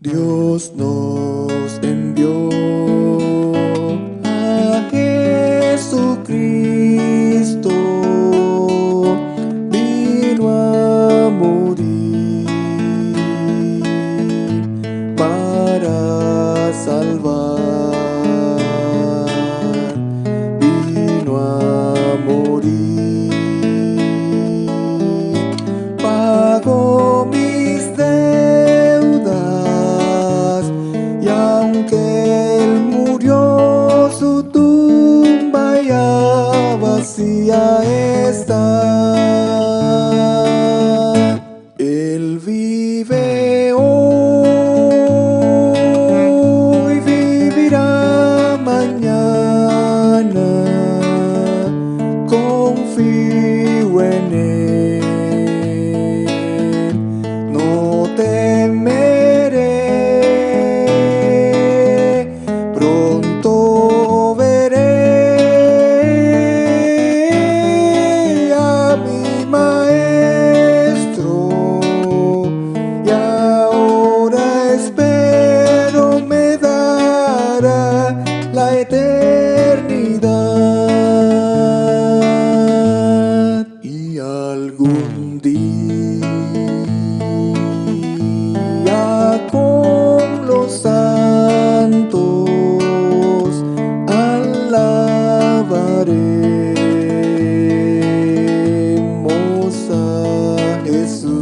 Dios nos envió a Jesucristo, vino a morir para salvar, vino a morir, pagó mis deudas, y aunque Él murió, su tumba ya vacía está. Él vive hoy, vivirá mañana, confío en Él, no temeré, pronto veré a mi Maestro, y ahora espero me dará la eternidad. Y algún día con los santos alabaremos a Jesús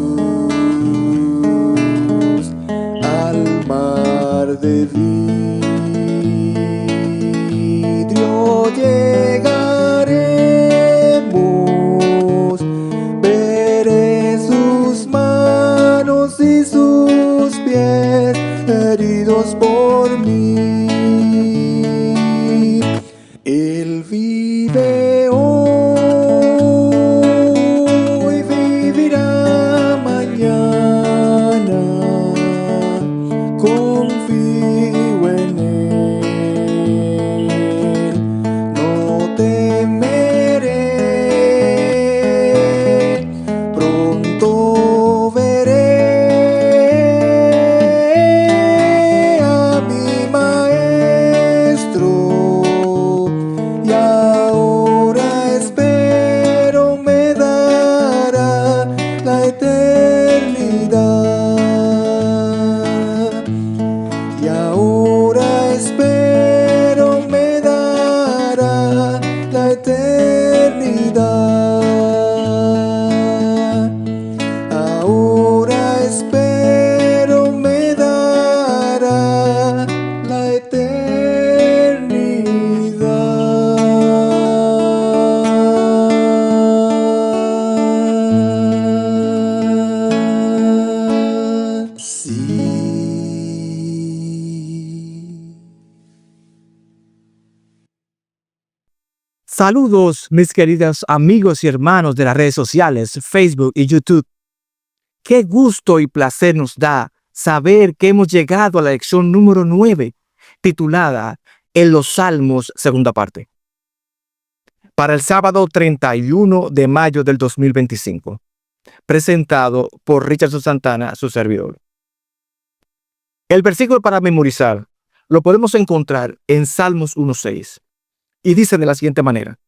al mar de vidrio llegaremos, veré sus manos y sus pies heridos por mí. Él vive hoy, vivirá mañana, confío en Él, no temeré, pronto veré a mi Maestro, y ahora espero me dará la eternidad. Y ahora espero me dará la eternidad. Ahora espero me dará la eternidad. Sí. Saludos, mis queridos amigos y hermanos de las redes sociales, Facebook y YouTube. Qué gusto y placer nos da saber que hemos llegado a la lección número 9, titulada En los Salmos, segunda parte, para el sábado 31 de mayo del 2025, presentado por Richardson Santana, su servidor. El versículo para memorizar lo podemos encontrar en Salmos 1:6. Y dice de la siguiente manera: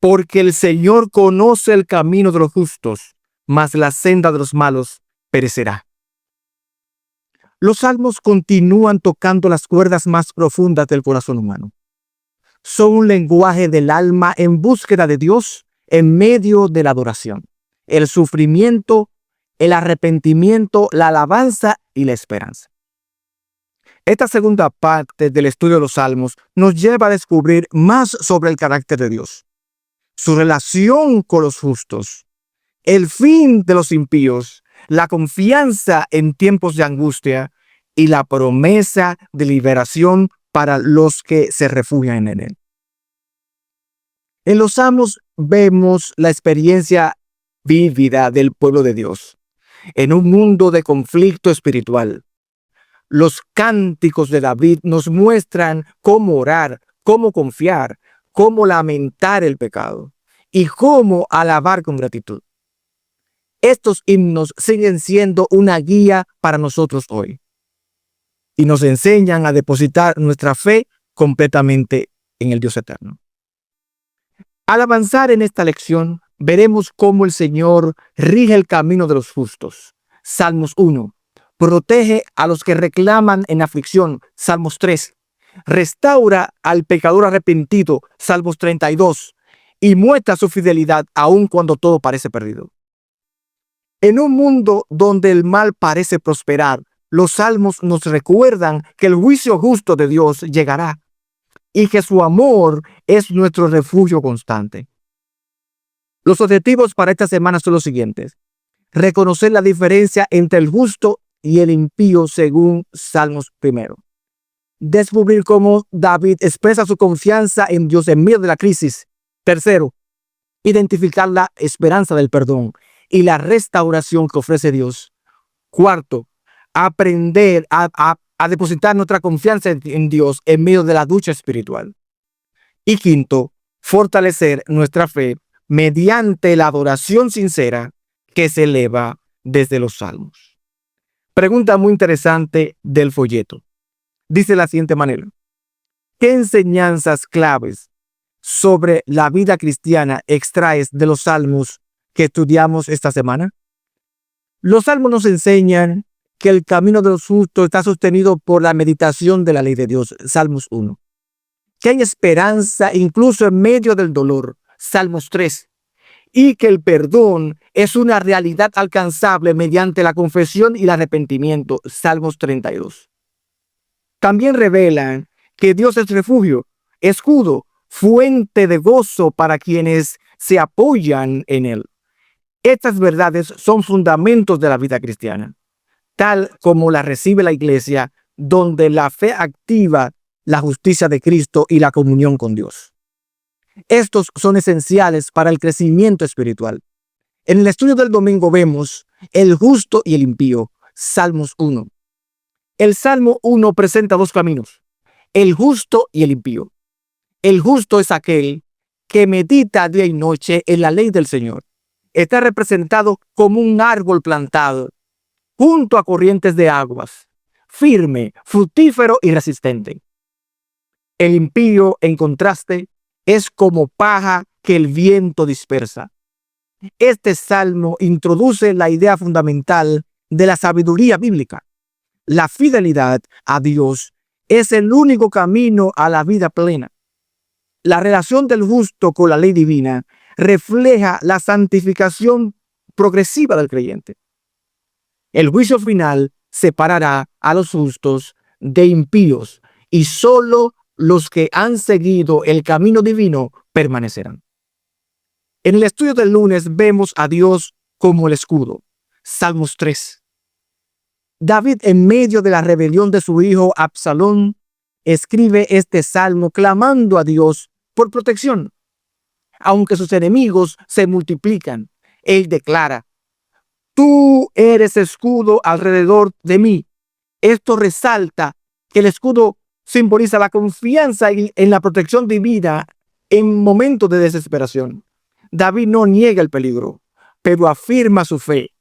porque el Señor conoce el camino de los justos, mas la senda de los malos perecerá. Los salmos continúan tocando las cuerdas más profundas del corazón humano. Son un lenguaje del alma en búsqueda de Dios en medio de la adoración, el sufrimiento, el arrepentimiento, la alabanza y la esperanza. Esta segunda parte del estudio de los salmos nos lleva a descubrir más sobre el carácter de Dios, su relación con los justos, el fin de los impíos, la confianza en tiempos de angustia y la promesa de liberación para los que se refugian en Él. En los salmos vemos la experiencia vívida del pueblo de Dios en un mundo de conflicto espiritual. Los cánticos de David nos muestran cómo orar, cómo confiar, cómo lamentar el pecado y cómo alabar con gratitud. Estos himnos siguen siendo una guía para nosotros hoy. y nos enseñan a depositar nuestra fe completamente en el Dios eterno. Al avanzar en esta lección, veremos cómo el Señor rige el camino de los justos. Salmos 1. Protege a los que reclaman en aflicción. Salmos 3. Restaura al pecador arrepentido. Salmos 32. Y muestra su fidelidad aun cuando todo parece perdido. En un mundo donde el mal parece prosperar, los salmos nos recuerdan que el juicio justo de Dios llegará y que su amor es nuestro refugio constante. Los objetivos para esta semana son los siguientes: reconocer la diferencia entre el justo y el impío según Salmos 1. Descubrir cómo David expresa su confianza en Dios en medio de la crisis. 3. Identificar la esperanza del perdón y la restauración que ofrece Dios. 4. Aprender a depositar nuestra confianza en Dios en medio de la lucha espiritual. Y 5. Fortalecer nuestra fe mediante la adoración sincera que se eleva desde los salmos. Pregunta muy interesante del folleto. Dice de la siguiente manera: ¿qué enseñanzas claves sobre la vida cristiana extraes de los salmos que estudiamos esta semana? Los salmos nos enseñan que el camino de los justos está sostenido por la meditación de la ley de Dios. Salmos 1. Que hay esperanza incluso en medio del dolor. Salmos 3. Y que el perdón es una realidad alcanzable mediante la confesión y el arrepentimiento. Salmos 32. También revelan que Dios es refugio, escudo, fuente de gozo para quienes se apoyan en Él. Estas verdades son fundamentos de la vida cristiana, tal como la recibe la Iglesia, donde la fe activa la justicia de Cristo y la comunión con Dios. Estos son esenciales para el crecimiento espiritual. En el estudio del domingo vemos el justo y el impío. Salmos 1. El Salmo 1 presenta dos caminos: el justo y el impío. El justo es aquel que medita día y noche en la ley del Señor. Está representado como un árbol plantado junto a corrientes de aguas, firme, fructífero y resistente. El impío, en contraste, es como paja que el viento dispersa. Este salmo introduce la idea fundamental de la sabiduría bíblica. La fidelidad a Dios es el único camino a la vida plena. La relación del justo con la ley divina refleja la santificación progresiva del creyente. El juicio final separará a los justos de impíos y solo los que han seguido el camino divino permanecerán. En el estudio del lunes vemos a Dios como el escudo. Salmos 3. David, en medio de la rebelión de su hijo Absalón, escribe este salmo clamando a Dios por protección. Aunque sus enemigos se multiplican, él declara: tú eres escudo alrededor de mí. Esto resalta que el escudo simboliza la confianza en la protección divina en momentos de desesperación. David no niega el peligro, pero afirma su fe.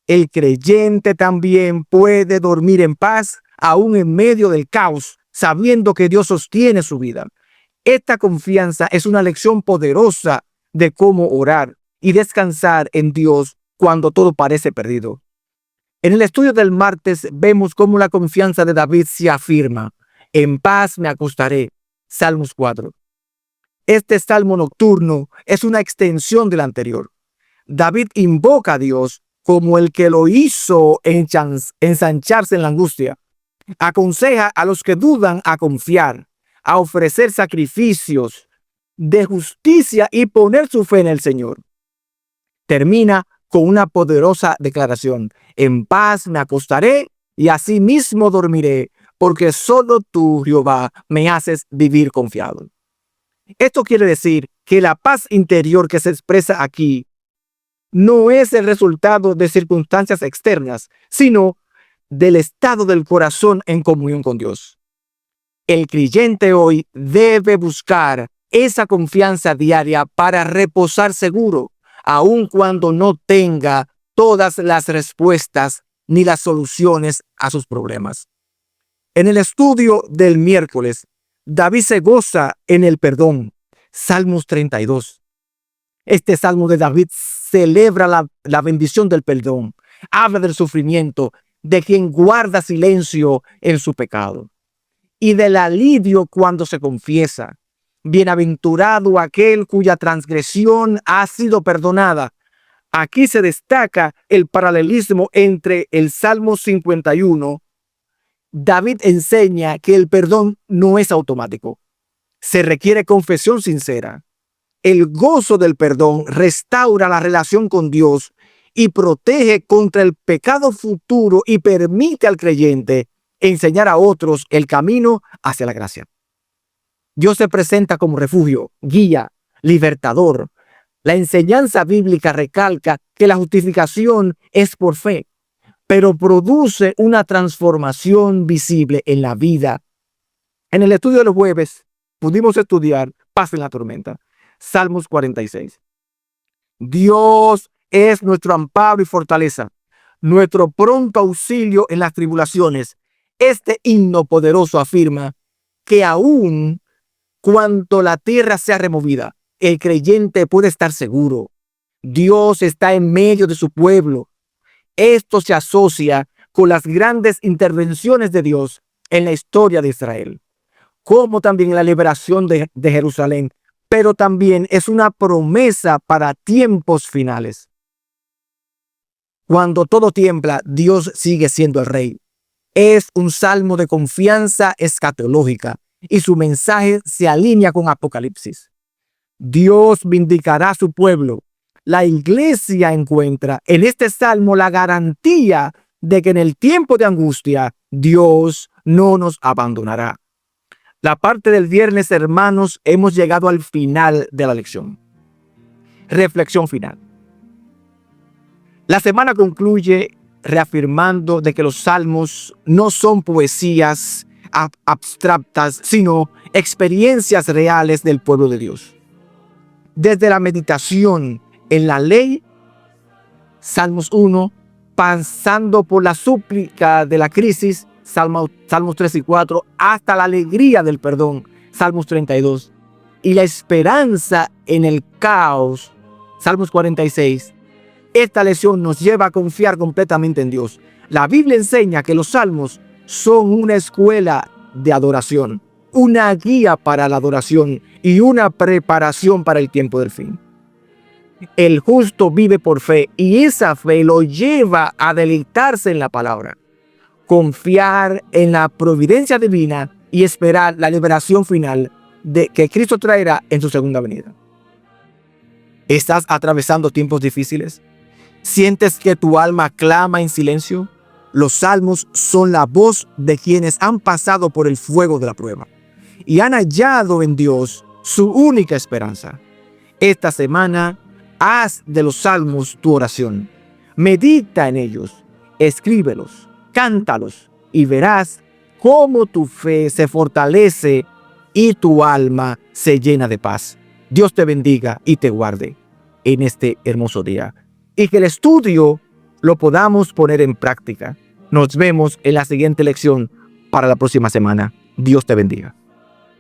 El creyente también puede dormir en paz, aún en medio del caos, sabiendo que Dios sostiene su vida. Esta confianza es una lección poderosa de cómo orar y descansar en Dios cuando todo parece perdido. En el estudio del martes vemos cómo la confianza de David se afirma: en paz me acostaré. Salmos 4. Este salmo nocturno es una extensión del anterior. David invoca a Dios como el que lo hizo ensancharse en la angustia. Aconseja a los que dudan a confiar, a ofrecer sacrificios de justicia y poner su fe en el Señor. Termina con una poderosa declaración: en paz me acostaré y asimismo dormiré, porque solo tú, Jehová, me haces vivir confiado. Esto quiere decir que la paz interior que se expresa aquí no es el resultado de circunstancias externas, sino del estado del corazón en comunión con Dios. El creyente hoy debe buscar esa confianza diaria para reposar seguro, aun cuando no tenga todas las respuestas ni las soluciones a sus problemas. En el estudio del miércoles, David se goza en el perdón. Salmos 32. Este salmo de David celebra la bendición del perdón. Habla del sufrimiento de quien guarda silencio en su pecado y del alivio cuando se confiesa. Bienaventurado aquel cuya transgresión ha sido perdonada. Aquí se destaca el paralelismo entre el Salmo 51. David enseña que el perdón no es automático. Se requiere confesión sincera. El gozo del perdón restaura la relación con Dios y protege contra el pecado futuro y permite al creyente enseñar a otros el camino hacia la gracia. Dios se presenta como refugio, guía, libertador. La enseñanza bíblica recalca que la justificación es por fe, pero produce una transformación visible en la vida. En el estudio de los jueves pudimos estudiar paz en la tormenta. Salmos 46. Dios es nuestro amparo y fortaleza, nuestro pronto auxilio en las tribulaciones. Este himno poderoso afirma que aún cuando la tierra sea removida, el creyente puede estar seguro. Dios está en medio de su pueblo. Esto se asocia con las grandes intervenciones de Dios en la historia de Israel, como también en la liberación de Jerusalén, pero también es una promesa para tiempos finales. Cuando todo tiembla, Dios sigue siendo el rey. Es un salmo de confianza escatológica y su mensaje se alinea con Apocalipsis. Dios vindicará a su pueblo. La iglesia encuentra en este salmo la garantía de que en el tiempo de angustia Dios no nos abandonará. La parte del viernes, hermanos, hemos llegado al final de la lección. Reflexión final. La semana concluye reafirmando de que los salmos no son poesías abstractas, sino experiencias reales del pueblo de Dios. Desde la meditación en la ley, Salmos 1, pasando por la súplica de la crisis, Salmos 3 y 4, hasta la alegría del perdón, Salmos 32, y la esperanza en el caos, Salmos 46. Esta lección nos lleva a confiar completamente en Dios. La Biblia enseña que los salmos son una escuela de adoración, una guía para la adoración y una preparación para el tiempo del fin. El justo vive por fe y esa fe lo lleva a deleitarse en la palabra, confiar en la providencia divina y esperar la liberación final que Cristo traerá en su segunda venida. ¿Estás atravesando tiempos difíciles? ¿Sientes que tu alma clama en silencio? Los salmos son la voz de quienes han pasado por el fuego de la prueba y han hallado en Dios su única esperanza. Esta semana, haz de los salmos tu oración. Medita en ellos, escríbelos, cántalos y verás cómo tu fe se fortalece y tu alma se llena de paz. Dios te bendiga y te guarde en este hermoso día y que el estudio lo podamos poner en práctica. Nos vemos en la siguiente lección para la próxima semana. Dios te bendiga.